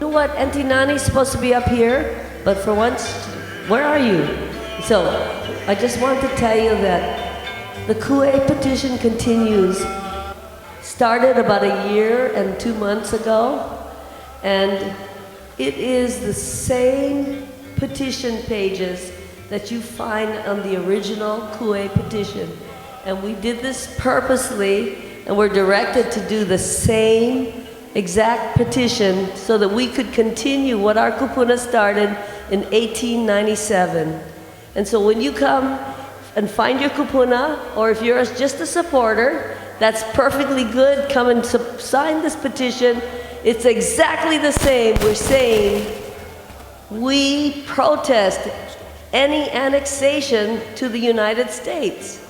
know what? Auntie Nani's supposed to be up here, but for once, where are you? So, I just want to tell you that the Kū petition continues. Started about a year and 2 months ago, and it is the same petition pages that you find on the original Kū petition. And we did this purposely, and we're directed to do the same exact petition so that we could continue what our kupuna started in 1897. And so when you come and find your kupuna, or if you're just a supporter, that's perfectly good. Come and sign this petition. It's exactly the same. We're saying we protest any annexation to the United States.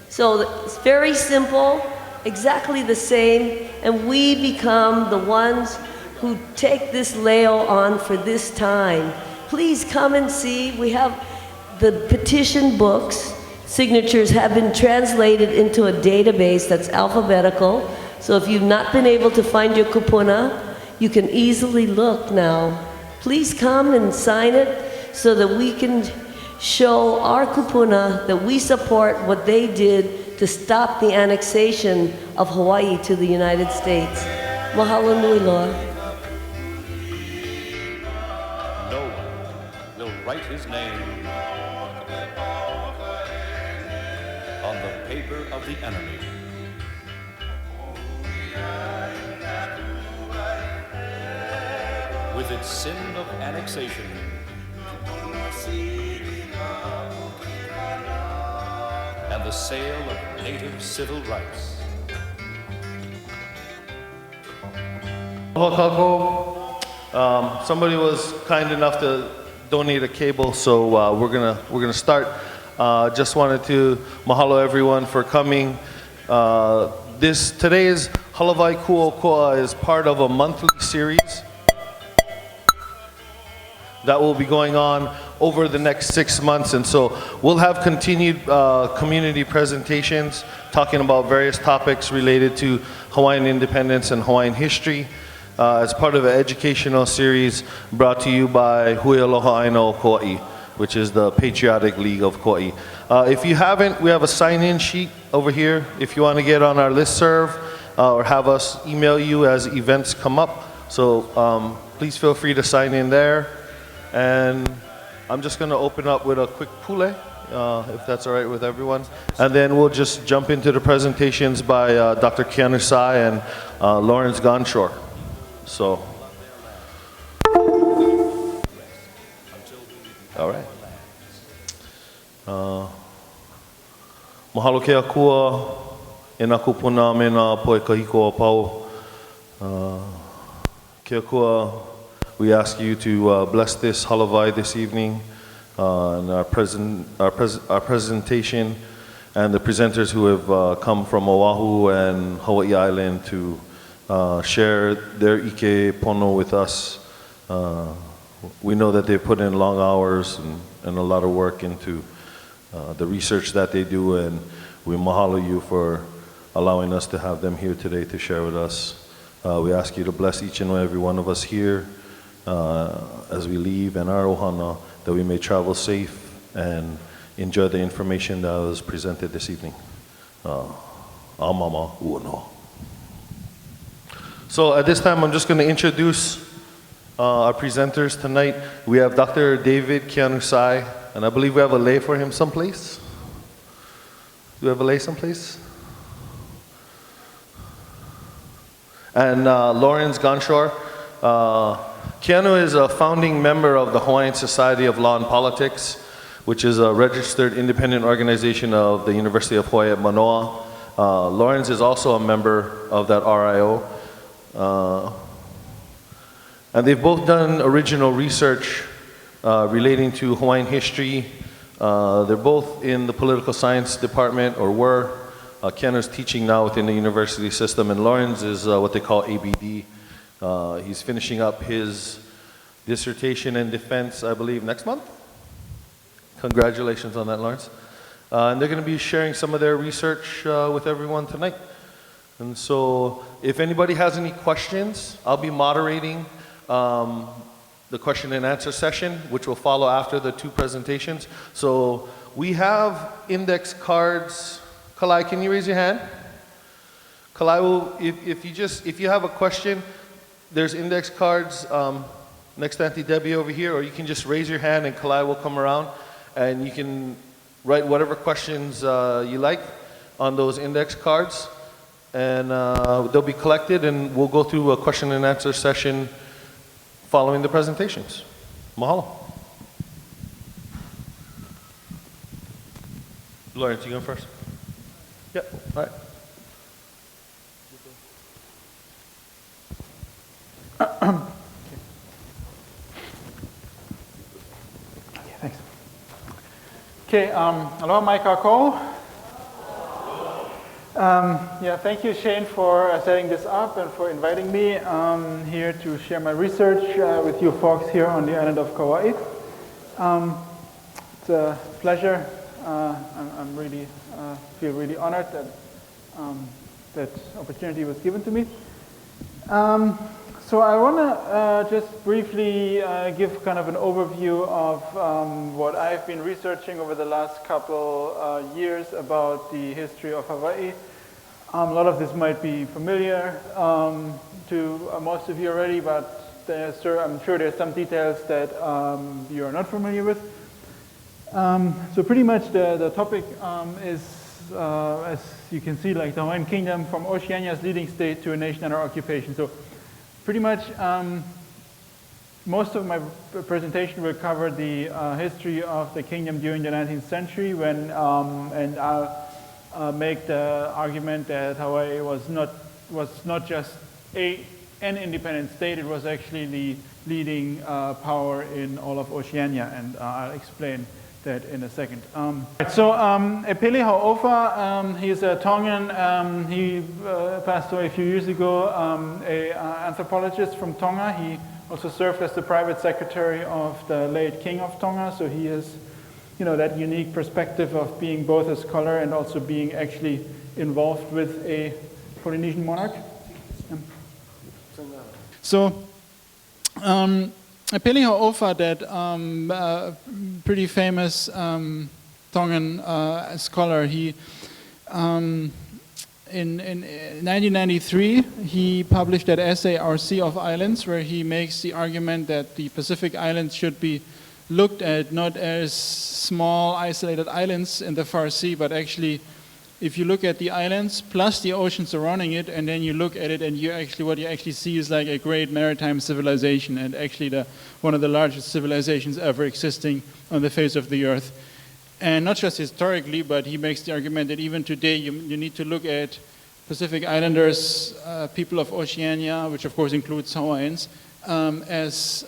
So it's very simple, exactly the same, and we become the ones who take this leo on for this time. Please come and see. We have the petition books. Signatures have been translated into a database that's alphabetical. So if you've not been able to find your kupuna, you can easily look now. Please come and sign it so that we can show our kupuna that we support what they did to stop the annexation of Hawaii to the United States. Mahalo nui loa. No one will write his name on the paper of the enemy. With its sin of annexation, and the sale of native civil rights. Aloha kākou. Somebody was kind enough to donate a cable, so we're gonna start. Just wanted to mahalo everyone for coming. Today's Halawai Kū is part of a monthly series that will be going on over the next 6 months, and so we'll have continued community presentations talking about various topics related to Hawaiian independence and Hawaiian history as part of an educational series brought to you by Hui Aloha Āina o Kauai, which is the Patriotic League of Kauai. If you haven't, we have a sign-in sheet over here if you want to get on our listserv or have us email you as events come up. So please feel free to sign in there. And I'm just going to open up with a quick pule, if that's all right with everyone. And then we'll just jump into the presentations by Dr. Keanu Sai and Lorenz Gonschor. So, all right. Mahalo ke akua e nā kupuna me nā poe kahiko a pau. Ke akua, we ask you to bless this Halawai this evening and our presentation and the presenters who have come from Oahu and Hawaii Island to share their ike pono with us. We know that they put in long hours and a lot of work into the research that they do, and we mahalo you for allowing us to have them here today to share with us. We ask you to bless each and every one of us here as we leave, and our ohana, that we may travel safe and enjoy the information that was presented this evening. Amama uono. So at this time, I'm just going to introduce our presenters tonight. We have Dr. David Keanu Sai, and I believe we have a lei for him someplace. Do we have a lei someplace? And Lorenz Gonschor. Keanu is a founding member of the Hawaiian Society of Law and Politics, which is a registered independent organization of the University of Hawaii at Manoa. Lorenz is also a member of that RIO. And they've both done original research relating to Hawaiian history. They're both in the political science department, or were. Keanu's teaching now within the university system, and Lorenz is what they call ABD. He's finishing up his dissertation and defense, I believe, next month. Congratulations on that, Lorenz. And they're going to be sharing some of their research with everyone tonight. And so if anybody has any questions, I'll be moderating. the question and answer session, which will follow after the two presentations. So we have index cards. Kalai, can you raise your hand? Kalai will, if you have a question, there's index cards next to Auntie Debbie over here, or you can just raise your hand and Kalai will come around and you can write whatever questions you like on those index cards, and they'll be collected and we'll go through a question and answer session following the presentations. Mahalo. Lorenz, you going first? Yeah, all right. Thanks. Okay, aloha mai kākou. Yeah, thank you, Shane, for setting this up and for inviting me here to share my research with you folks here on the island of Kauai. It's a pleasure. I'm really feel really honored that that opportunity was given to me. So I want to just briefly give kind of an overview of what I've been researching over the last couple years about the history of Hawaii. A lot of this might be familiar to most of you already, but I'm sure there's some details that you are not familiar with. So pretty much the topic is, as you can see, like the Hawaiian Kingdom from Oceania's leading state to a nation under occupation. So pretty much most of my presentation will cover the history of the kingdom during the 19th century when, and I'll make the argument that Hawaii was not just an independent state, it was actually the leading power in all of Oceania, and I'll explain that in a second. So Epeli Hau'ofa, he's a Tongan. He passed away a few years ago, an anthropologist from Tonga. He also served as the private secretary of the late king of Tonga, so he has, you know, that unique perspective of being both a scholar and also being actually involved with a Polynesian monarch. So, Epeli Hau'ofa, that pretty famous Tongan scholar, he in 1993 he published that essay Our Sea of Islands, where he makes the argument that the Pacific Islands should be looked at not as small isolated islands in the far sea, but actually if you look at the islands plus the ocean surrounding it, and then you look at it and what you actually see is like a great maritime civilization, and actually one of the largest civilizations ever existing on the face of the earth. And not just historically, but he makes the argument that even today you need to look at Pacific Islanders, people of Oceania, which of course includes Hawaiians, as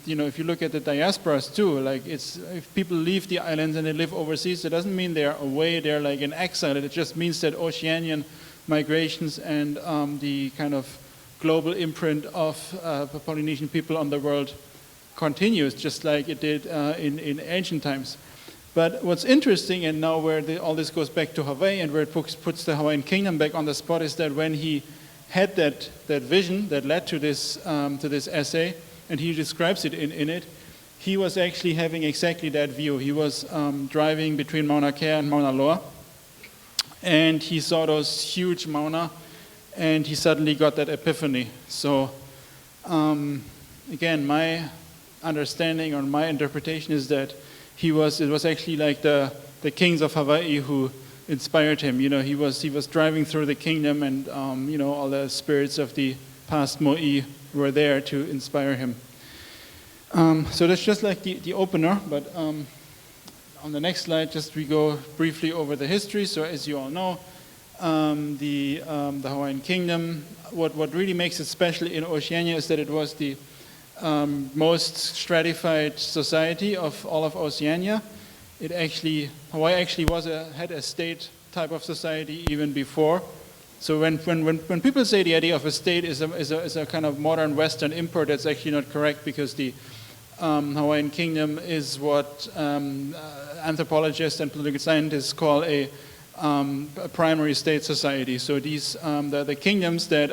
you know, if you look at the diasporas too, like if people leave the islands and they live overseas, it doesn't mean they're away, they're like in exile. It just means that Oceanian migrations and the kind of global imprint of the Polynesian people on the world continues, just like it did in ancient times. But what's interesting, and now where all this goes back to Hawaii and where it puts the Hawaiian Kingdom back on the spot, is that when he had that vision that led to this essay, and he describes it in it, he was actually having exactly that view. He was driving between Mauna Kea and Mauna Loa, and he saw those huge mauna, and he suddenly got that epiphany. So again, my understanding or my interpretation is that it was actually like the kings of Hawaii who inspired him. You know, he was driving through the kingdom, and you know, all the spirits of the past mo'i were there to inspire him. So that's just like the opener, but on the next slide, just we go briefly over the history. So as you all know, the Hawaiian Kingdom, what really makes it special in Oceania is that it was the most stratified society of all of Oceania. Hawaii actually had a state type of society even before. So when people say the idea of a state is a kind of modern Western import, that's actually not correct, because the Hawaiian Kingdom is what anthropologists and political scientists call a primary state society. So these the kingdoms that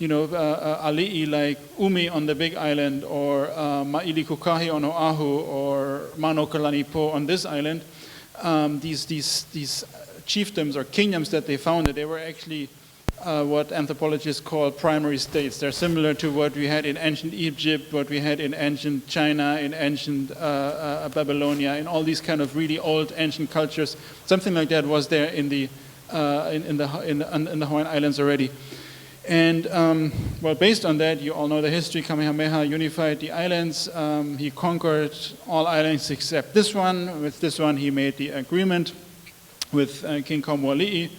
ali'i like umi on the big island, or ma'ili kukahi on Oahu, or mano kalanipo on this island, these chiefdoms or kingdoms that they founded, they were actually what anthropologists call primary states. They're similar to what we had in ancient Egypt, what we had in ancient China, in ancient Babylonia, in all these kind of really old ancient cultures. Something like that was there in the Hawaiian Islands already. And well, based on that, you all know the history. Kamehameha unified the islands. He conquered all islands except this one. With this one, he made the agreement with King Kauai.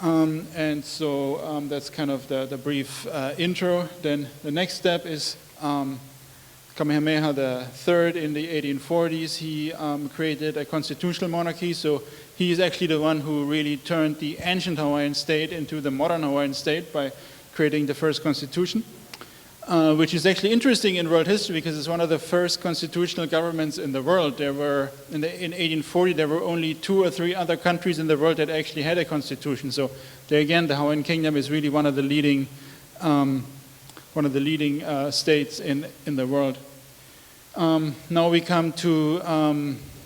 And so that's kind of the brief intro. Then the next step is Kamehameha III in the 1840s. He created a constitutional monarchy. So he is actually the one who really turned the ancient Hawaiian state into the modern Hawaiian state by creating the first constitution, which is actually interesting in world history because it's one of the first constitutional governments in the world. There were, in 1840, there were only 2 or 3 other countries in the world that actually had a constitution. So there again, the Hawaiian Kingdom is really one of the leading states in the world. Now we come to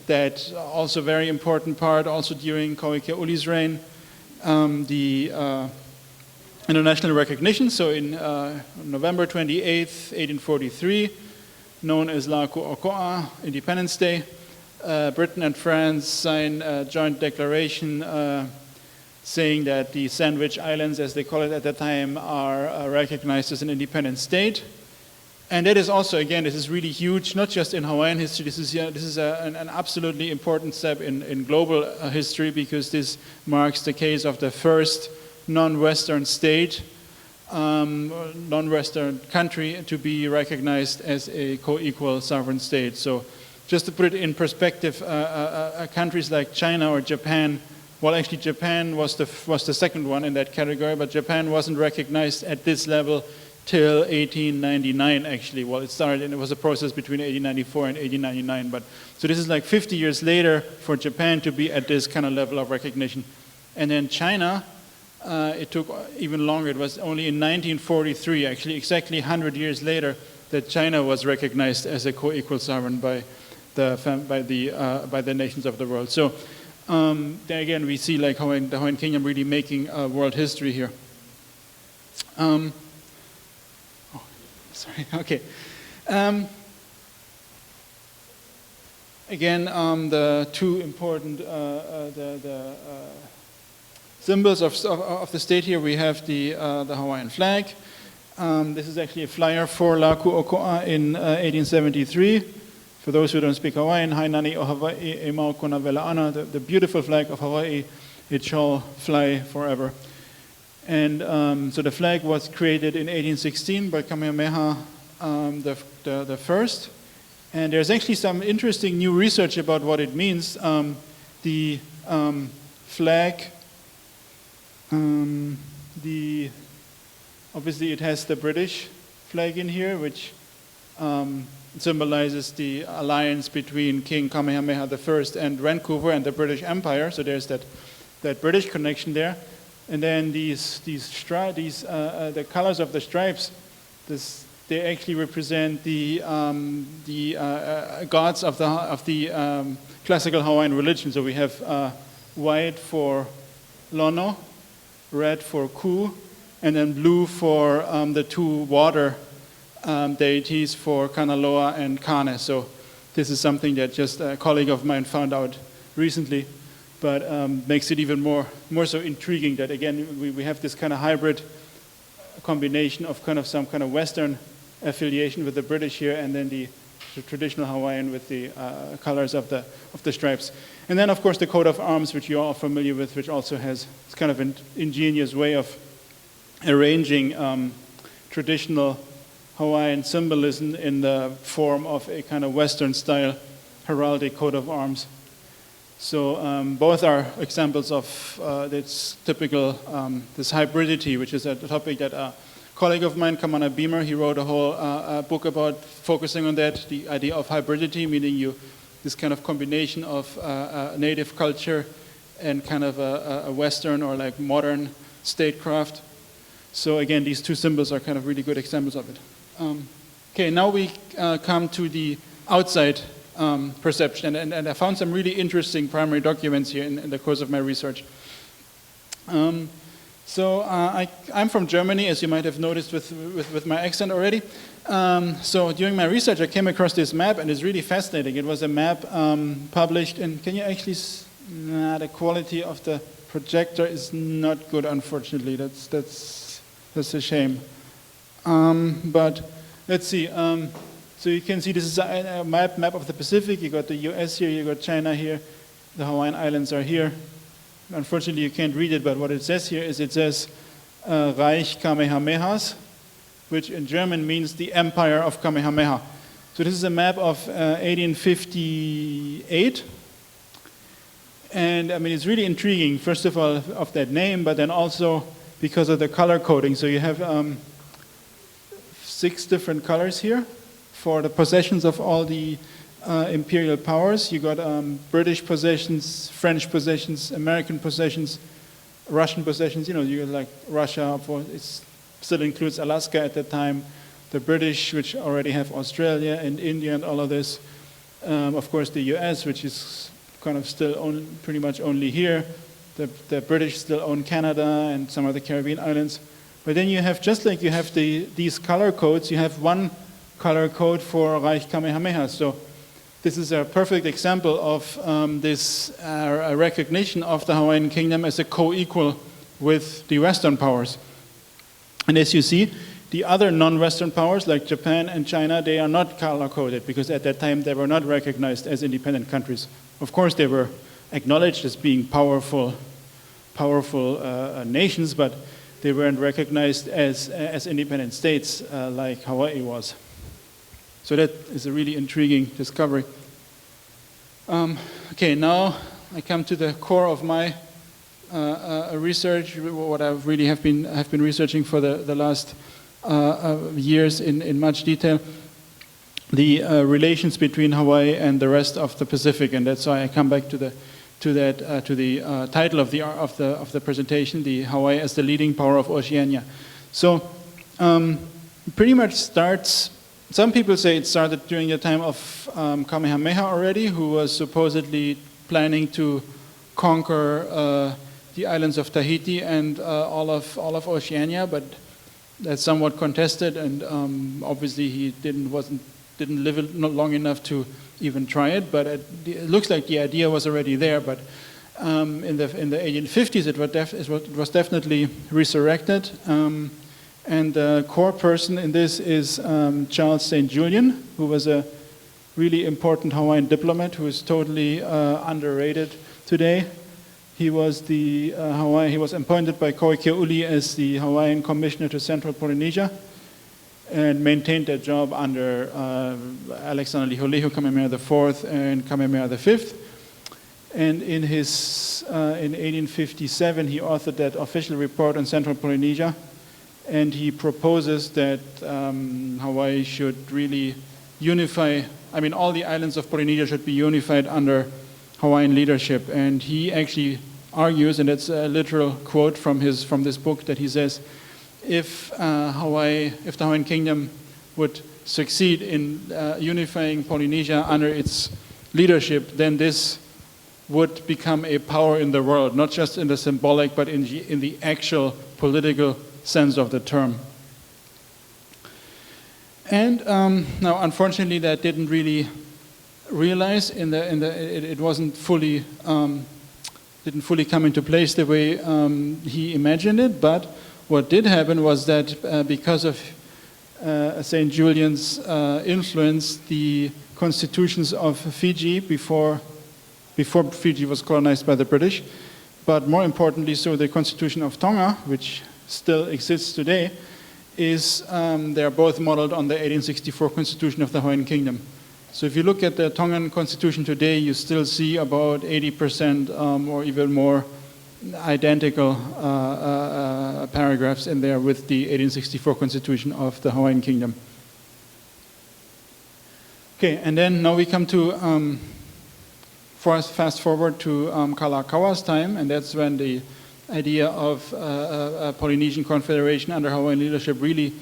that also very important part, also during Kauike'uli's reign, the international recognition. So in November 28th, 1843, known as La'akū Independence Day, Britain and France signed a joint declaration saying that the Sandwich Islands, as they call it at the time, are recognized as an independent state. And that is also, again, this is really huge, not just in Hawaiian history. This is an absolutely important step in global history because this marks the case of the first non-Western state, non-Western country to be recognized as a co-equal sovereign state. So just to put it in perspective, countries like China or Japan, well, actually Japan was the second one in that category, but Japan wasn't recognized at this level till 1899, actually. Well, it started, and it was a process between 1894 and 1899. But so this is like 50 years later for Japan to be at this kind of level of recognition. And then China, it took even longer. It was only in 1943, actually, exactly 100 years later, that China was recognized as a co-equal sovereign by the nations of the world. So there again, we see like the Hawaiian Kingdom really making world history here. Sorry, okay. Again, the two important symbols of the state here, we have the Hawaiian flag. This is actually a flyer for La'akū in 1873. For those who don't speak Hawaiian, Hainani o Hawaii e mau kona vela'ana, the beautiful flag of Hawaii, it shall fly forever. And so the flag was created in 1816 by Kamehameha the first. And there's actually some interesting new research about what it means. The flag, obviously it has the British flag in here, which symbolizes the alliance between King Kamehameha I and Vancouver and the British Empire. So there's that British connection there. And then the colors of the stripes, they actually represent the gods of the classical Hawaiian religion. So we have white for Lono, red for Kū, and then blue for the two water deities for Kanaloa and Kane. So this is something that just a colleague of mine found out recently, but makes it even more so intriguing that, again, we have this kind of hybrid combination of some kind of Western affiliation with the British here, and then the traditional Hawaiian with the colors of the stripes. And then, of course, the coat of arms, which you're all familiar with, which also has this kind of an ingenious way of arranging traditional Hawaiian symbolism in the form of a kind of Western-style heraldic coat of arms. So both are examples of this typical, this hybridity, which is a topic that a colleague of mine, Kamana Beamer, he wrote a whole book about focusing on that, the idea of hybridity, meaning this kind of combination of native culture and kind of a Western or like modern statecraft. So again, these two symbols are kind of really good examples of it. Okay, now we come to the outside perception, and I found some really interesting primary documents here in the course of my research. I'm from Germany, as you might have noticed with my accent already. So during my research, I came across this map, and it's really fascinating. It was a map published, and can you actually, the quality of the projector is not good, unfortunately. That's a shame. But let's see. So you can see this is a map of the Pacific. You got the US here, you got China here, the Hawaiian Islands are here. Unfortunately, you can't read it, but what it says here is it says Reich Kamehamehas, which in German means the Empire of Kamehameha. So this is a map of 1858. And I mean, it's really intriguing, first of all, of that name, but then also because of the color coding. So you have 6 different colors here for the possessions of all the imperial powers. You got British possessions, French possessions, American possessions, Russian possessions. You know, you got like Russia, it still includes Alaska at that time. The British, which already have Australia and India and all of this. Of course, the US, which is kind of still pretty much only here. The British still own Canada and some of the Caribbean islands. But then you have, just like you have these color codes, you have one color code for Reich Kamehameha. So this is a perfect example of this recognition of the Hawaiian Kingdom as a co-equal with the Western powers. And as you see, the other non-Western powers like Japan and China, they are not color-coded because at that time they were not recognized as independent countries. Of course, they were acknowledged as being powerful nations, but they weren't recognized as independent states like Hawaii was. So that is a really intriguing discovery. Okay, now I come to the core of my research, what I really have been researching for the last years in much detail, the relations between Hawaii and the rest of the Pacific, and that's why I come back to the title of the presentation, the Hawaii as the leading power of Oceania. So pretty much starts. Some people say it started during the time of Kamehameha already, who was supposedly planning to conquer the islands of Tahiti and all of Oceania, but that's somewhat contested, and obviously he didn't live long enough to even try it. But it looks like the idea was already there. But in the 1850s, it was definitely resurrected. And the core person in this is Charles St Julian, who was a really important Hawaiian diplomat who is totally underrated today. He was he was appointed by Koikeuli as the Hawaiian Commissioner to Central Polynesia and maintained that job under Alexander Lihue, Kamehameha IV, and Kamehameha V. And in 1857, he authored that official report on Central Polynesia, and he proposes that Hawaii should really unify, all the islands of Polynesia should be unified under Hawaiian leadership. And he actually argues, and it's a literal quote from this book, that he says, if the Hawaiian Kingdom would succeed in unifying Polynesia under its leadership, then this would become a power in the world, not just in the symbolic, but in the actual political sense of the term. And now, unfortunately, that didn't really realize it wasn't fully didn't fully come into place the way he imagined it. But what did happen was that because of St. Julian's influence, the constitutions of Fiji before Fiji was colonized by the British, but more importantly, so the Constitution of Tonga, which still exists today, they're both modeled on the 1864 Constitution of the Hawaiian Kingdom. So if you look at the Tongan Constitution today, you still see about 80% or even more identical paragraphs in there with the 1864 Constitution of the Hawaiian Kingdom. Okay, and then now we come to fast forward to Kalakaua's time, and that's when the idea of a Polynesian Confederation under Hawaiian leadership really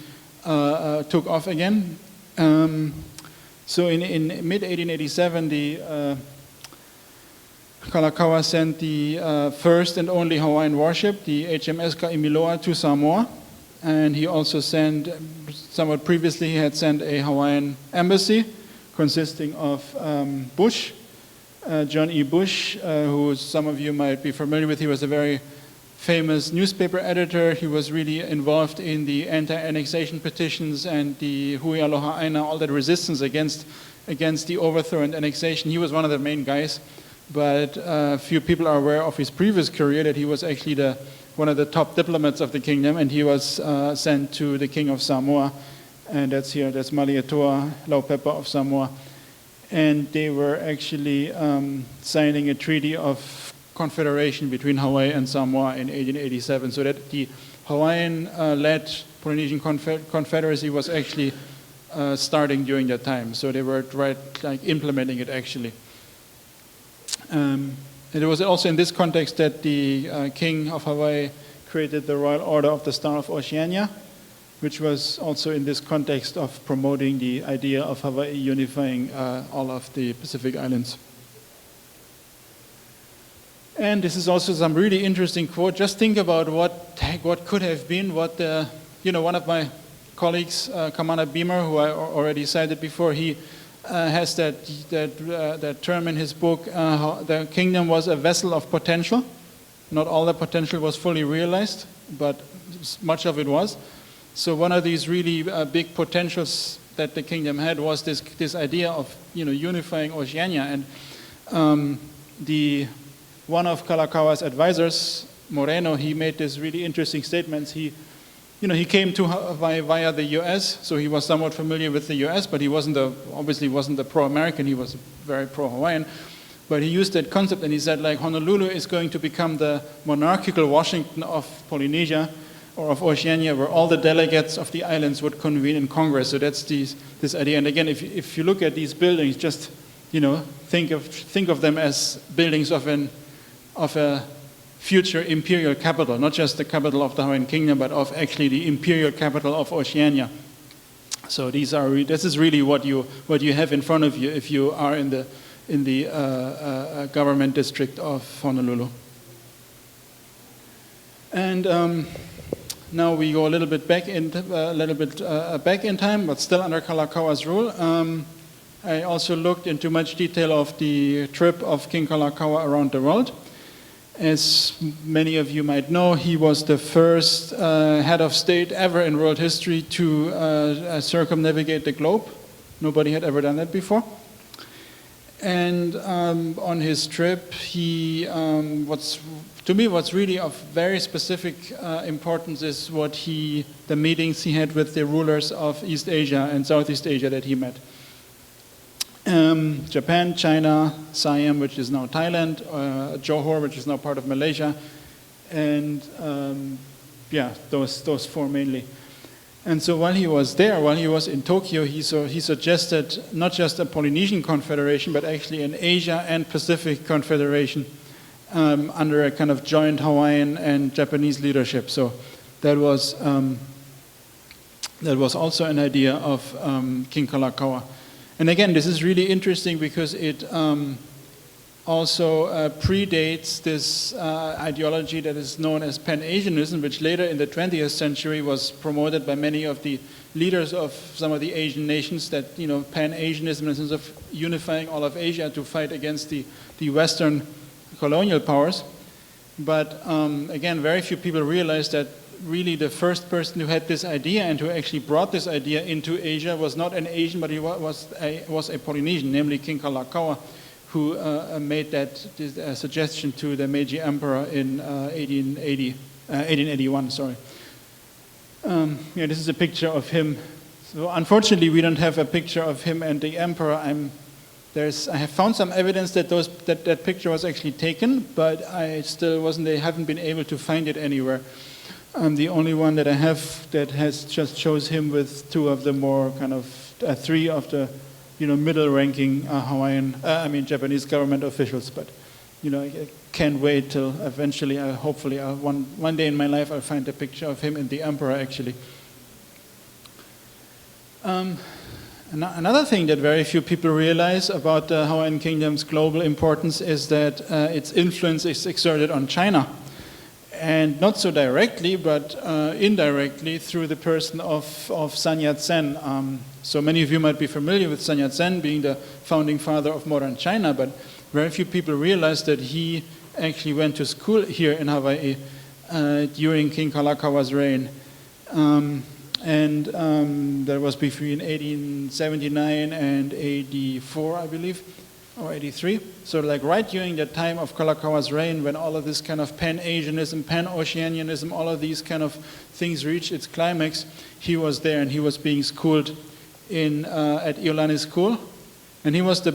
took off again. So in mid-1887, the Kalakaua sent the first and only Hawaiian warship, the HMS Kaimiloa, to Samoa. And he also sent, somewhat previously, he had sent a Hawaiian embassy consisting of Bush, John E. Bush, who some of you might be familiar with. He was a very famous newspaper editor. He was really involved in the anti-annexation petitions and the Hui Aloha Āina, all that resistance against the overthrow and annexation. He was one of the main guys, but few people are aware of his previous career, that he was actually one of the top diplomats of the kingdom, and he was sent to the King of Samoa, and that's Malietoa Laupepa of Samoa. And they were actually signing a treaty of confederation between Hawaii and Samoa in 1887, so that the Hawaiian-led Polynesian Confederacy was actually starting during that time. So they were implementing it actually. It was also in this context that the King of Hawaii created the Royal Order of the Star of Oceania, which was also in this context of promoting the idea of Hawaii unifying all of the Pacific Islands. And this is also some really interesting quote. Just think about what could have been, one of my colleagues, Kamana Beamer, who I already cited before, he has that term in his book, the kingdom was a vessel of potential. Not all the potential was fully realized, but much of it was. So one of these really big potentials that the kingdom had was this idea of unifying Oceania. And one of Kalakaua's advisors, Moreno, he made this really interesting statements. He came to Hawaii via the U.S., so he was somewhat familiar with the U.S., but he obviously wasn't a pro-American. He was very pro-Hawaiian. But he used that concept, and he said, Honolulu is going to become the monarchical Washington of Polynesia or of Oceania, where all the delegates of the islands would convene in Congress. So that's this idea. And again, if you look at these buildings, just think of them as buildings of a future imperial capital, not just the capital of the Hawaiian Kingdom, but of actually the imperial capital of Oceania. So this is really what you have in front of you if you are in the government district of Honolulu. And now we go a little bit back in time, but still under Kalakaua's rule. I also looked into much detail of the trip of King Kalakaua around the world. As many of you might know, he was the first head of state ever in world history to circumnavigate the globe. Nobody had ever done that before. And on his trip, what's really of very specific importance is the meetings he had with the rulers of East Asia and Southeast Asia that he met. Japan, China, Siam, which is now Thailand, Johor, which is now part of Malaysia, and those four mainly. And so while he was there, while he was in Tokyo, he suggested not just a Polynesian Confederation, but actually an Asia and Pacific Confederation under a kind of joint Hawaiian and Japanese leadership. So that was also an idea of King Kalakaua. And again, this is really interesting because it also predates this ideology that is known as Pan-Asianism, which later in the 20th century was promoted by many of the leaders of some of the Asian nations, that Pan-Asianism in the sense of unifying all of Asia to fight against the Western colonial powers. But again, very few people realize that really the first person who had this idea and who actually brought this idea into Asia was not an Asian, but he was a Polynesian, namely King Kalakaua, who made that suggestion to the Meiji Emperor in 1881. Sorry. This is a picture of him. So unfortunately, we don't have a picture of him and the Emperor. I have found some evidence that that picture was actually taken, but I haven't been able to find it anywhere. The only one that I have that just shows him with two of the more kind of three of the middle-ranking Japanese government officials. But can't wait till eventually, hopefully, one day in my life, I'll find a picture of him and the emperor, actually. Another thing that very few people realize about the Hawaiian Kingdom's global importance is that its influence is exerted on China. And not so directly, but indirectly through the person of Sun Yat-sen. So many of you might be familiar with Sun Yat-sen being the founding father of modern China, but very few people realize that he actually went to school here in Hawaii during King Kalakaua's reign. That was between 1879 and 84, I believe, or 83. So like right during the time of Kalakaua's reign, when all of this kind of pan-Asianism, pan-Oceanianism, all of these kind of things reached its climax, he was there and he was being schooled at Iolani School. And he was the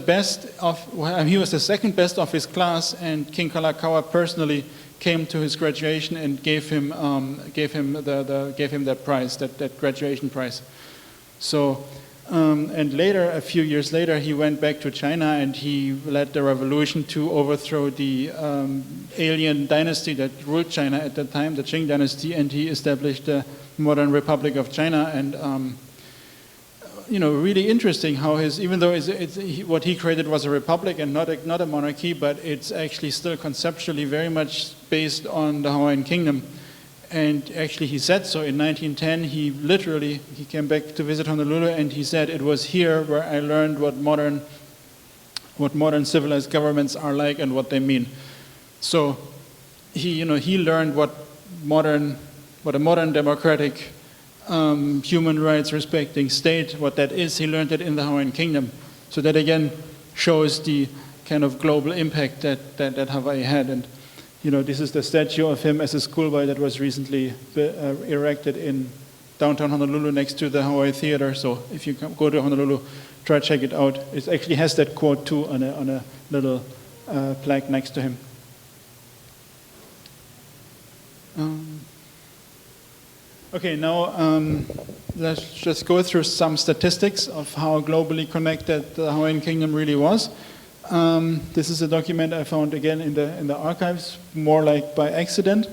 he was the second best of his class, and King Kalakaua personally came to his graduation and gave him that prize, that graduation prize. So, and later, a few years later, he went back to China and he led the revolution to overthrow the alien dynasty that ruled China at that time, the Qing dynasty, and he established the modern Republic of China. And really interesting how even though what he created was a republic and not a monarchy, but it's actually still conceptually very much based on the Hawaiian Kingdom. And actually he said so in 1910, he came back to visit Honolulu and he said, it was here where I learned what modern civilized governments are like and what they mean. So he learned what a modern democratic human rights respecting state, what that is. He learned it in the Hawaiian Kingdom. So that again shows the kind of global impact that Hawaii had. And this is the statue of him as a schoolboy that was recently erected in downtown Honolulu next to the Hawaii Theater. So if you go to Honolulu, try to check it out. It actually has that quote too on a little plaque next to him. Okay, now let's just go through some statistics of how globally connected the Hawaiian Kingdom really was. This is a document I found again in the archives, more like by accident.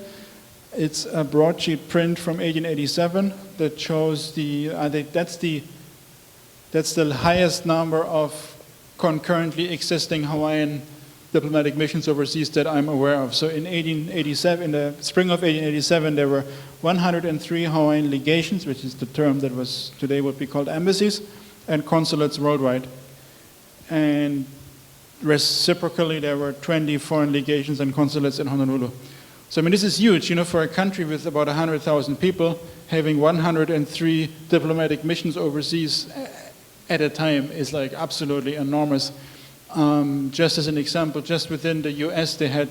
It's a broadsheet print from 1887 that shows that's the highest number of concurrently existing Hawaiian diplomatic missions overseas that I'm aware of. So in 1887, in the spring of 1887, there were 103 Hawaiian legations, which is the term that was today would be called embassies, and consulates worldwide. And reciprocally, there were 20 foreign legations and consulates in Honolulu. So I mean, this is huge, for a country with about 100,000 people, having 103 diplomatic missions overseas at a time is like absolutely enormous. Just as an example, just within the US, they had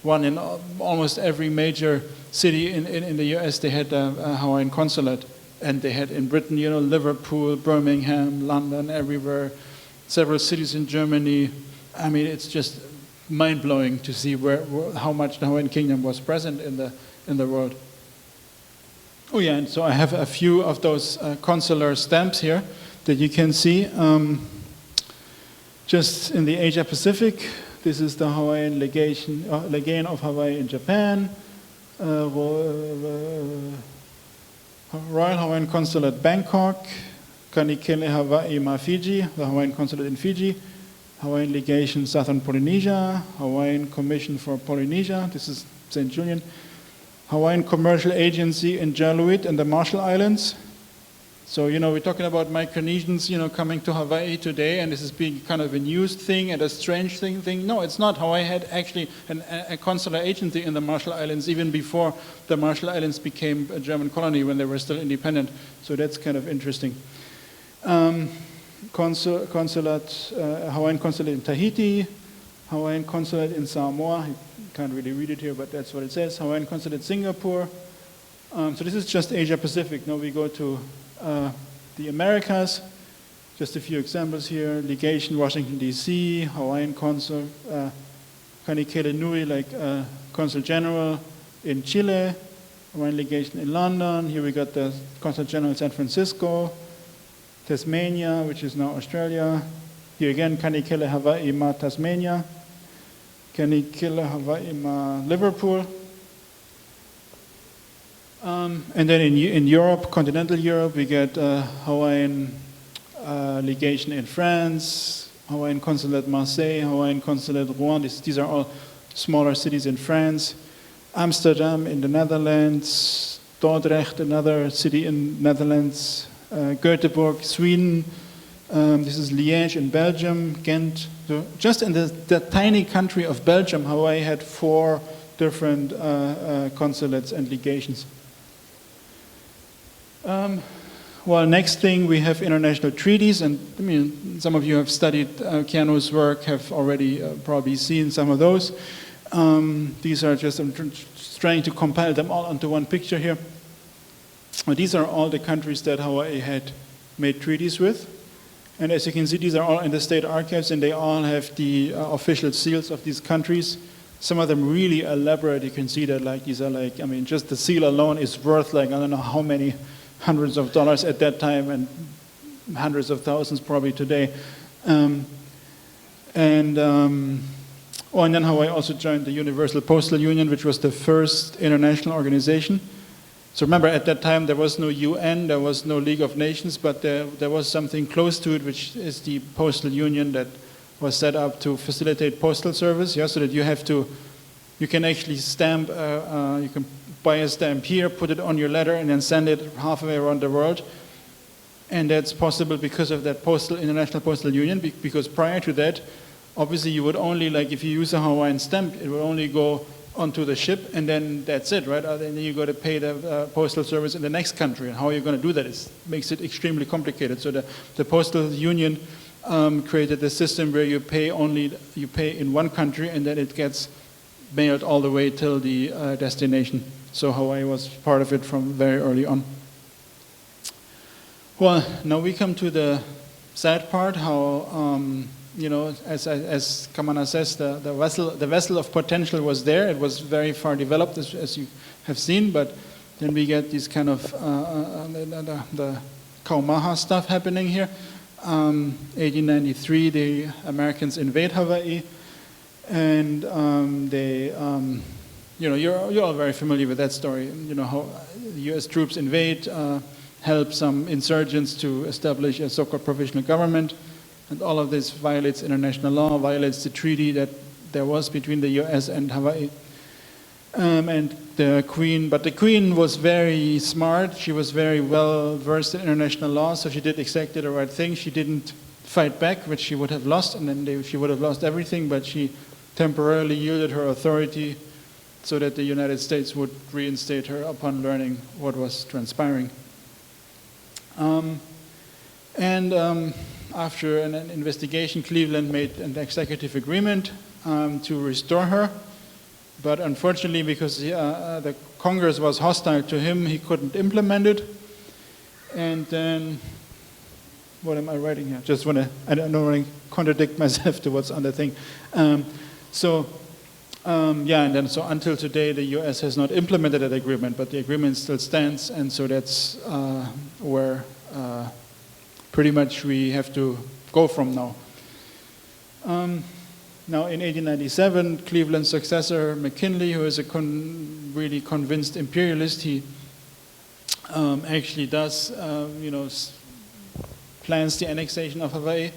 one in almost every major city in the US, they had a Hawaiian consulate. And they had in Britain, Liverpool, Birmingham, London, everywhere, several cities in Germany. I mean, it's just mind-blowing to see how much the Hawaiian Kingdom was present in the world. Oh yeah, and so I have a few of those consular stamps here that you can see. Just in the Asia Pacific, this is the Hawaiian legation of Hawaii in Japan, Royal Hawaiian Consulate Bangkok, Kanikele Hawaii Ma Fiji, the Hawaiian Consulate in Fiji, Hawaiian Legation Southern Polynesia, Hawaiian Commission for Polynesia, this is St Julian, Hawaiian Commercial Agency in Jaluit and the Marshall Islands. So, we're talking about Micronesians, coming to Hawaii today, and this is being kind of a news thing and a strange thing. No, it's not. Hawaii had actually a consular agency in the Marshall Islands even before the Marshall Islands became a German colony when they were still independent. So that's kind of interesting. Hawaiian consulate in Tahiti, Hawaiian consulate in Samoa. You can't really read it here, but that's what it says. Hawaiian consulate in Singapore. So this is just Asia Pacific. Now we go to the Americas, just a few examples here. Legation, Washington, D.C., Hawaiian consul, Kanikele Nui, like consul general in Chile, Hawaiian legation in London. Here we got the consul general in San Francisco, Tasmania, which is now Australia. Here again, Kanikele Hawaii Ma Tasmania. Kanikila Hawaii ma Liverpool. And then in Europe, continental Europe, we get Hawaiian legation in France, Hawaiian consulate Marseille, Hawaiian consulate Rouen. These are all smaller cities in France. Amsterdam in the Netherlands, Dordrecht, another city in Netherlands, Göteborg, Sweden. This is Liège in Belgium, Ghent. So just in the tiny country of Belgium, Hawaii had 4 different consulates and legations. Well, next thing, we have international treaties, and I mean, some of you have studied Keanu's work, have already probably seen some of those. These are just, I'm trying to compile them all onto one picture here. These are all the countries that Hawaii had made treaties with. And as you can see, these are all in the state archives, and they all have the official seals of these countries. Some of them really elaborate. You can see that, like, these are like, I mean, just the seal alone is worth, like, I don't know how many hundreds of dollars at that time, and hundreds of thousands probably today. And then Hawaii also joined the Universal Postal Union, which was the first international organization. So remember, at that time, there was no UN, there was no League of Nations, but there was something close to it, which is the Postal Union that was set up to facilitate postal service, yeah, so that you can actually stamp, you can buy a stamp here, put it on your letter, and then send it halfway around the world. And that's possible because of that International Postal Union, because prior to that, obviously you would only, like, if you use a Hawaiian stamp, it would only go onto the ship, and then that's it, right? And then you got to pay the postal service in the next country. And how are you going to do that? It makes it extremely complicated. So the Postal Union created a system where you pay in one country, and then it gets mailed all the way till the destination. So Hawaii was part of it from very early on. Well, now we come to the sad part, how, you know, as Kamana says, the vessel of potential was there. It was very far developed, as you have seen, but then we get this kind of the Kaumaha stuff happening here. 1893, the Americans invade Hawaii, and they, you know, you're all very familiar with that story. You know how the U.S. troops invade, help some insurgents to establish a so-called provisional government. And all of this violates international law, violates the treaty that there was between the U.S. and Hawaii. And the Queen was very smart. She was very well versed in international law, so she did exactly the right thing. She didn't fight back, which she would have lost, and then she would have lost everything, but she temporarily yielded her authority so that the United States would reinstate her upon learning what was transpiring. After an investigation, Cleveland made an executive agreement to restore her. But unfortunately, because the Congress was hostile to him, he couldn't implement it. And then, what am I writing here? Just want to, I don't want to contradict myself to what's on the thing. Yeah, and then so until today, the U.S. has not implemented that agreement, but the agreement still stands, and so that's where pretty much we have to go from now. Now in 1897, Cleveland's successor, McKinley, who is a really convinced imperialist, he actually does, you know, plans the annexation of Hawaii.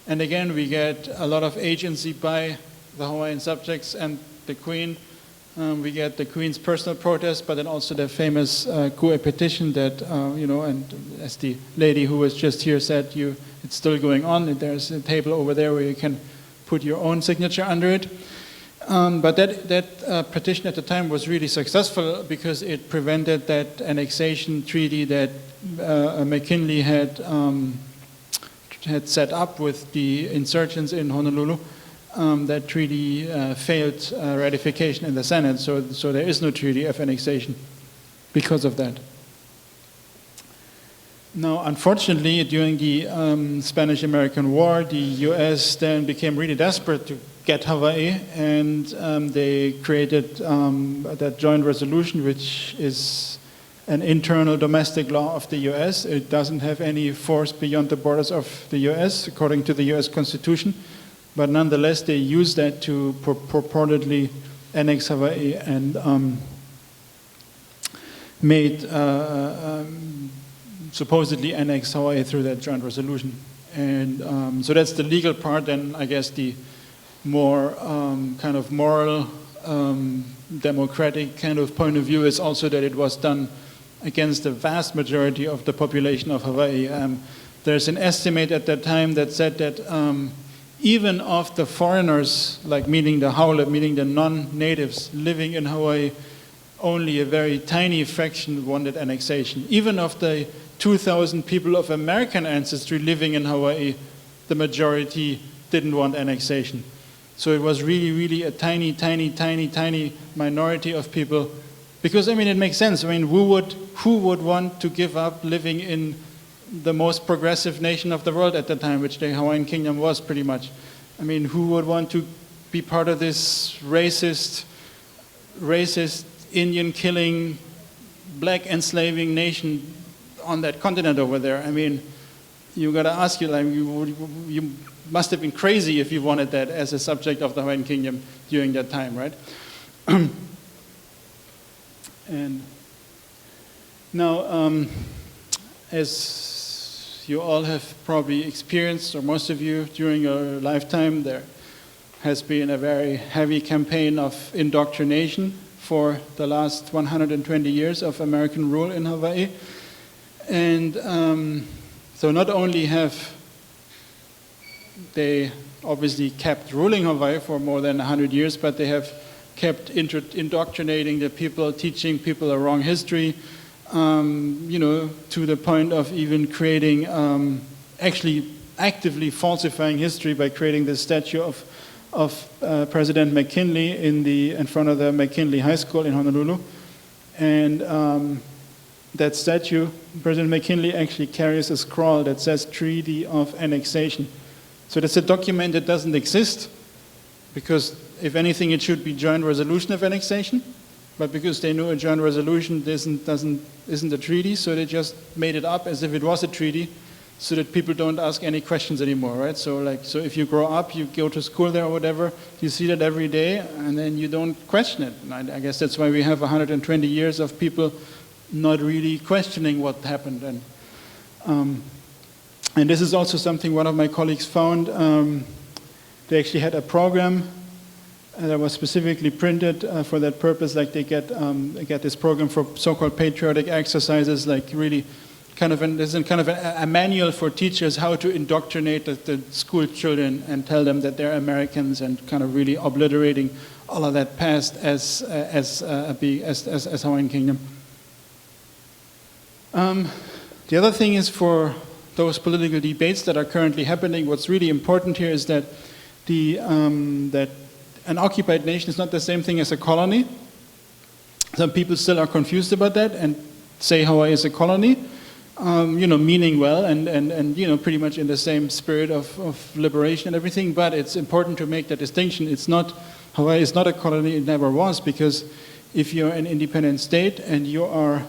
And again, we get a lot of agency by the Hawaiian subjects and the Queen. We get the Queen's personal protest, but then also the famous Kū petition that, you know, and as the lady who was just here said, it's still going on. And there's a table over there where you can put your own signature under it. But that petition at the time was really successful because it prevented that annexation treaty that McKinley had set up with the insurgents in Honolulu. That treaty failed ratification in the Senate, so there is no treaty of annexation because of that. Now, unfortunately, during the Spanish-American War, the U.S. then became really desperate to get Hawaii, and they created that joint resolution, which is an internal domestic law of the U.S. It doesn't have any force beyond the borders of the U.S., according to the U.S. Constitution. But nonetheless, they used that to purportedly annex Hawaii and supposedly annex Hawaii through that joint resolution. And so that's the legal part, and I guess the more kind of moral, democratic kind of point of view is also that it was done against the vast majority of the population of Hawaii. There's an estimate at that time that said that even of the foreigners, like meaning the haole, meaning the non-natives living in Hawaii, only a very tiny fraction wanted annexation. Even of the 2,000 people of American ancestry living in Hawaii, the majority didn't want annexation. So it was really, really a tiny, tiny, tiny, tiny minority of people. Because, I mean, it makes sense. I mean, who would want to give up living in the most progressive nation of the world at the time, which the Hawaiian Kingdom was pretty much? I mean, who would want to be part of this racist, Indian-killing, black enslaving nation on that continent over there? I mean, you got to ask you, like, you must have been crazy if you wanted that as a subject of the Hawaiian Kingdom during that time, right? And now, as you all have probably experienced, or most of you during your lifetime, there has been a very heavy campaign of indoctrination for the last 120 years of American rule in Hawaii. And so not only have they obviously kept ruling Hawaii for more than 100 years, but they have kept indoctrinating the people, teaching people a wrong history, to the point of even creating, actually actively falsifying history by creating this statue of President McKinley in front of the McKinley High School in Honolulu. And that statue, President McKinley actually carries a scroll that says Treaty of Annexation. So that's a document that doesn't exist, because if anything, it should be joint resolution of annexation, but because they knew a joint resolution isn't a treaty, so they just made it up as if it was a treaty, so that people don't ask any questions anymore, right? So if you grow up, you go to school there or whatever, you see that every day, and then you don't question it. And I guess that's why we have 120 years of people not really questioning what happened. And this is also something one of my colleagues found. They actually had a program that was specifically printed for that purpose. Like they get this program for so-called patriotic exercises, like really there's a manual for teachers how to indoctrinate the school children and tell them that they're Americans, and kind of really obliterating all of that past as Hawaiian Kingdom. The other thing is, for those political debates that are currently happening, what's really important here is that that an occupied nation is not the same thing as a colony. Some people still are confused about that and say Hawaii is a colony, meaning well and pretty much in the same spirit of liberation and everything. But it's important to make that distinction. Hawaii is not a colony. It never was, because if you're an independent state and you are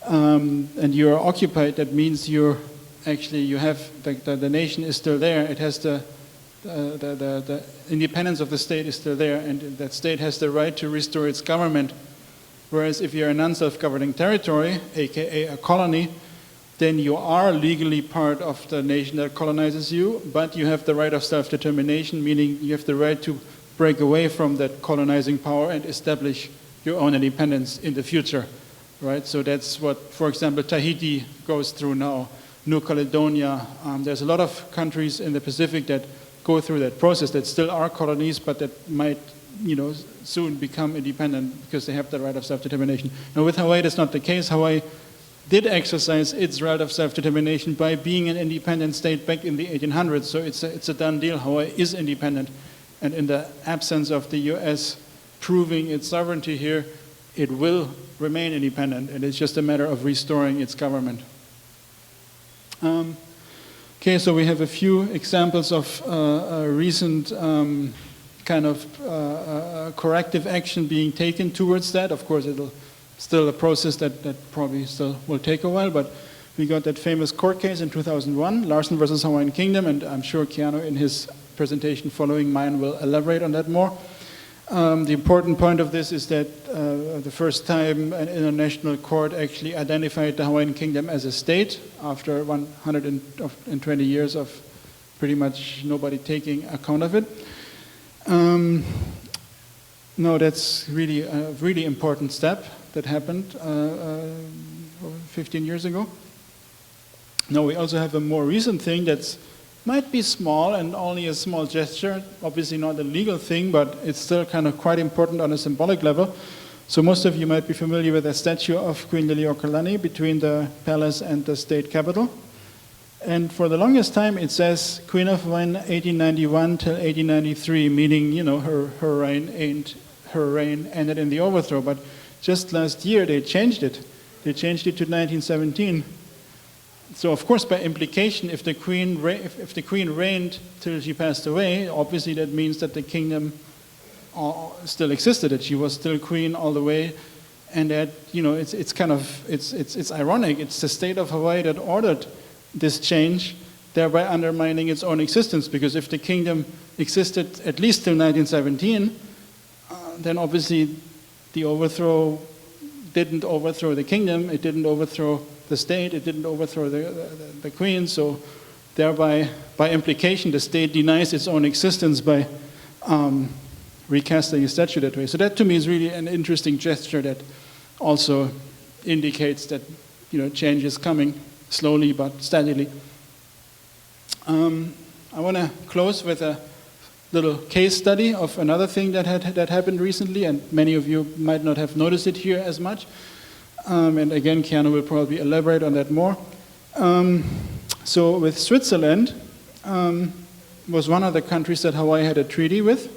occupied, that means the nation is still there. It has the independence of the state is still there, and that state has the right to restore its government. Whereas if you're a non-self-governing territory, aka a colony, then you are legally part of the nation that colonizes you, but you have the right of self-determination, meaning you have the right to break away from that colonizing power and establish your own independence in the future, right? So that's what, for example, Tahiti goes through now, New Caledonia. There's a lot of countries in the Pacific that go through that process, that still are colonies, but that might, soon become independent because they have the right of self-determination. Now with Hawaii, that's not the case. Hawaii did exercise its right of self-determination by being an independent state back in the 1800s, so it's a done deal. Hawaii is independent, and in the absence of the US proving its sovereignty here, it will remain independent, and it's just a matter of restoring its government. Okay, so we have a few examples of recent corrective action being taken towards that. Of course, it'll still a process that probably still will take a while, but we got that famous court case in 2001, Larson versus Hawaiian Kingdom, and I'm sure Keanu in his presentation following mine will elaborate on that more. The important point of this is that the first time an international court actually identified the Hawaiian Kingdom as a state after 120 years of pretty much nobody taking account of it. No, that's really a really important step that happened 15 years ago. Now we also have a more recent thing that might be small and only a small gesture, obviously not a legal thing, but it's still kind of quite important on a symbolic level. So most of you might be familiar with the statue of Queen Liliuokalani between the palace and the state capitol. And for the longest time it says Queen of Hawaiian 1891 till 1893, meaning, you know, her reign ended in the overthrow. But just last year they changed it. They changed it to 1917. So of course, by implication, if the queen reigned till she passed away, obviously that means that the kingdom still existed, that she was still queen all the way, and that, you know, it's ironic. It's the state of Hawaii that ordered this change, thereby undermining its own existence. Because if the kingdom existed at least till 1917, then obviously the overthrow didn't overthrow the kingdom. It didn't overthrow the state, it didn't overthrow the queen, so thereby, by implication, the state denies its own existence by recasting a statue that way. So that to me is really an interesting gesture that also indicates that, you know, change is coming slowly but steadily. I want to close with a little case study of another thing that happened recently, and many of you might not have noticed it here as much. And again, Keanu will probably elaborate on that more. So with Switzerland, was one of the countries that Hawaii had a treaty with,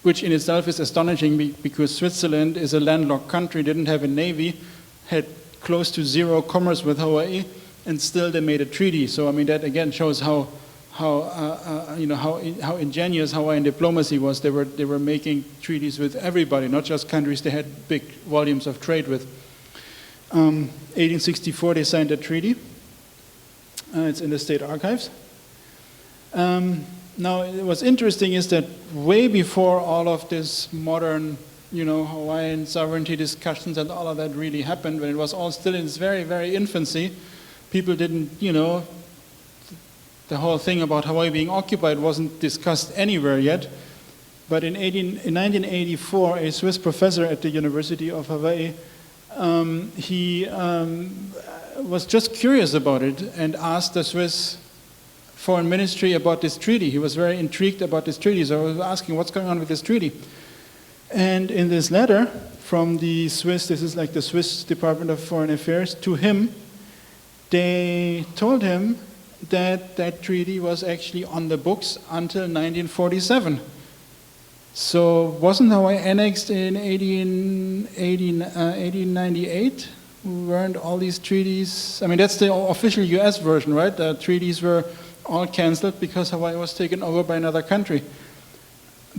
which in itself is astonishing because Switzerland is a landlocked country, didn't have a navy, had close to zero commerce with Hawaii, and still they made a treaty. So I mean, that again shows how ingenious Hawaiian diplomacy was. They were making treaties with everybody, not just countries they had big volumes of trade with. 1864 they signed a treaty. It's in the state archives. Now what's interesting is that way before all of this modern, you know, Hawaiian sovereignty discussions and all of that really happened, when it was all still in its very, very infancy, people didn't, you know, the whole thing about Hawaii being occupied wasn't discussed anywhere yet. But in 1984, a Swiss professor at the University of Hawaii, he was just curious about it and asked the Swiss foreign ministry about this treaty. He was very intrigued about this treaty, so I was asking what's going on with this treaty. And in this letter from the Swiss, this is like the Swiss Department of Foreign Affairs, to him, they told him that that treaty was actually on the books until 1947. So wasn't Hawaii annexed in 1898? Weren't all these treaties, I mean, that's the official US version, right? The treaties were all canceled because Hawaii was taken over by another country.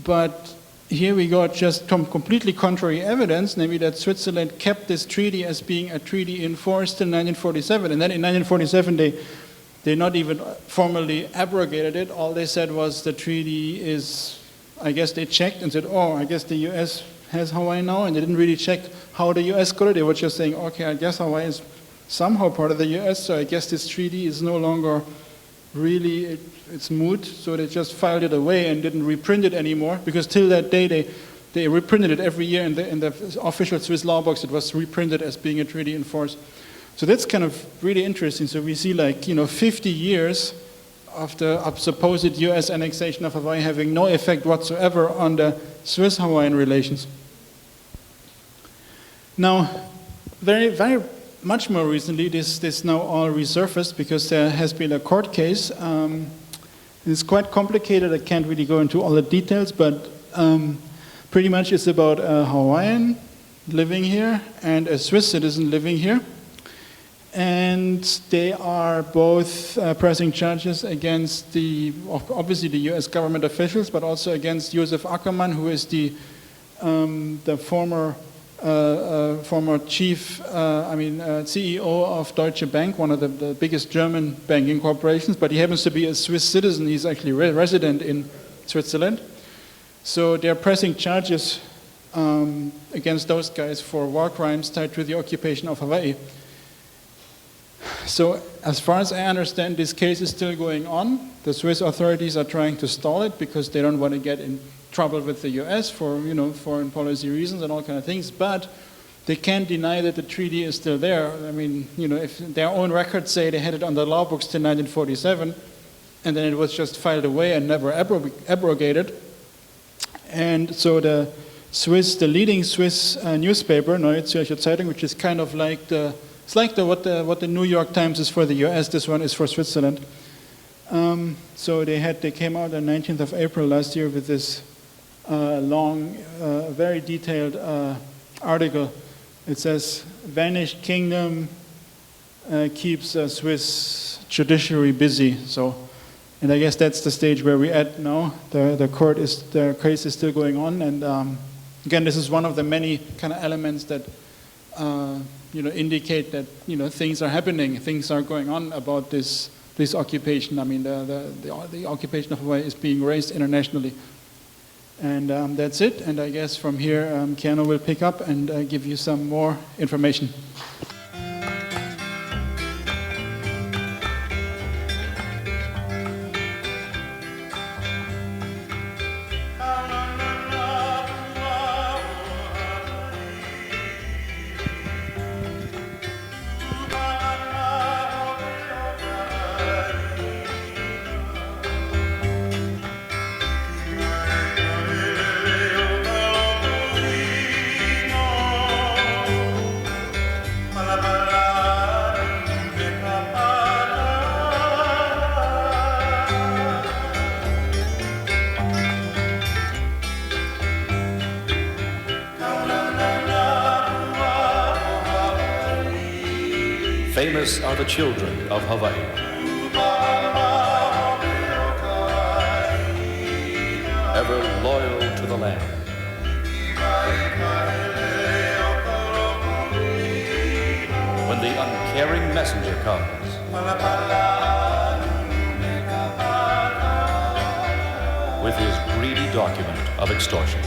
But here we got just completely contrary evidence, namely that Switzerland kept this treaty as being a treaty in force till 1947. And then in 1947, they not even formally abrogated it. All they said was the treaty is, I guess they checked and said, oh, I guess the US has Hawaii now, and they didn't really check how the US got it. They were just saying, okay, I guess Hawaii is somehow part of the US, so I guess this treaty is no longer really, it's moot, so they just filed it away and didn't reprint it anymore, because till that day they reprinted it every year in the official Swiss law books. It was reprinted as being a treaty in force. So that's kind of really interesting. So we see, like, 50 years of the supposed US annexation of Hawaii having no effect whatsoever on the Swiss-Hawaiian relations. Now, very, very much more recently, this now all resurfaced because there has been a court case. It's quite complicated. I can't really go into all the details, but pretty much it's about a Hawaiian living here and a Swiss citizen living here. And they are both pressing charges against obviously the US government officials, but also against Josef Ackermann, who is the former former CEO of Deutsche Bank, one of the biggest German banking corporations, but he happens to be a Swiss citizen. He's actually resident in Switzerland. So they're pressing charges against those guys for war crimes tied to the occupation of Hawaii. So as far as I understand, this case is still going on. The Swiss authorities are trying to stall it because they don't want to get in trouble with the US for foreign policy reasons and all kind of things, but they can't deny that the treaty is still there. I mean, if their own records say they had it on the law books till 1947, and then it was just filed away and never abrogated. And so the leading Swiss newspaper, Neue Zürcher Zeitung, which is kind of like what the New York Times is for the US, this one is for Switzerland. So they came out on 19th of April last year with this long, very detailed article. It says, "Vanished Kingdom keeps Swiss judiciary busy." So, and I guess that's the stage where we're at now. The case is still going on, and again, this is one of the many kind of elements that indicate that things are happening, things are going on about this occupation. I mean, the occupation of Hawaii is being raised internationally. And that's it. And I guess from here, Keanu will pick up and give you some more information. Famous are the children of Hawaii. Ever loyal to the land. When the uncaring messenger comes, with his greedy document of extortion.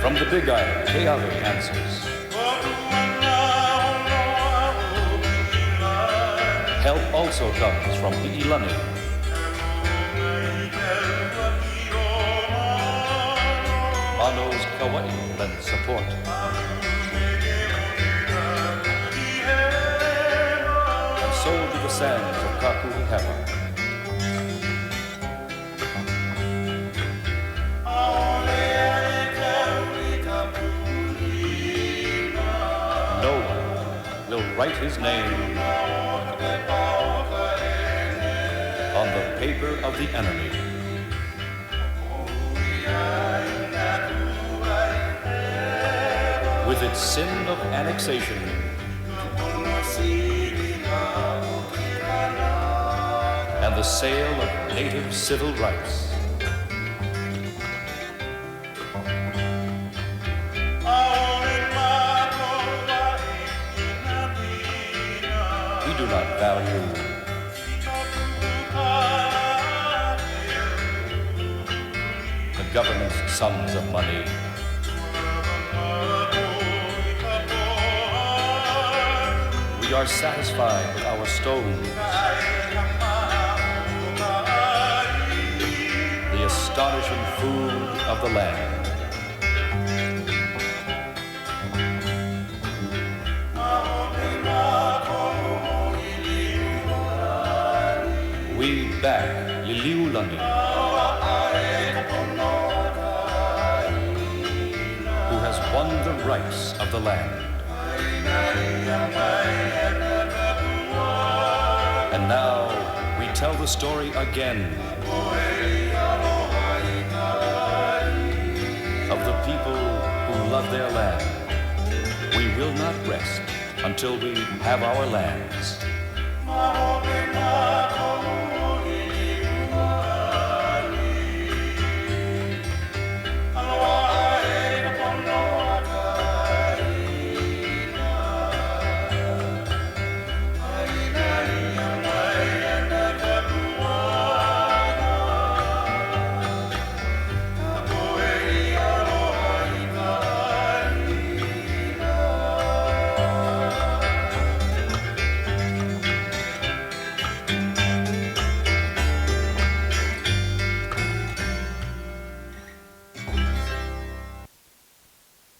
From the Big Island, Keawe answers. Help also comes from Iilani. Ano's Kauai lends support. And so do the sands of Kamehameha. Write his name on the paper of the enemy. With its sin of annexation and the sale of native civil rights. Do not value the government's sums of money. We are satisfied with our stones, the astonishing food of the land. We back Lihue, who has won the rights of the land. And now we tell the story again of the people who love their land. We will not rest until we have our lands.